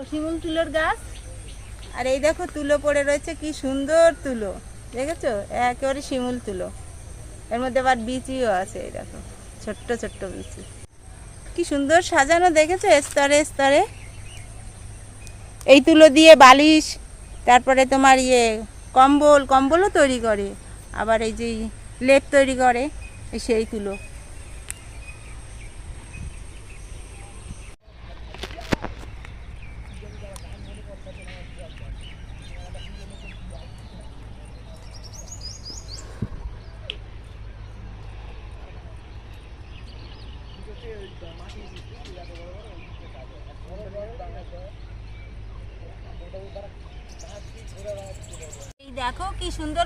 শিমুল তুলোর গাছ। আর এই দেখো তুলো পড়ে রয়েছে, কি সুন্দর তুলো, দেখেছো? একেবারে শিমুল তুলো, এর মধ্যে আবার বিচিও আছে। এই দেখো ছোট্ট ছোট্ট বিচি, কি সুন্দর সাজানো, দেখেছো? স্তরে স্তরে। এই তুলো দিয়ে বালিশ, তারপরে তোমার কম্বলও তৈরি করে, আবার এই যে লেপ তৈরি করে, সেই তুলো। এই দেখো কি সুন্দর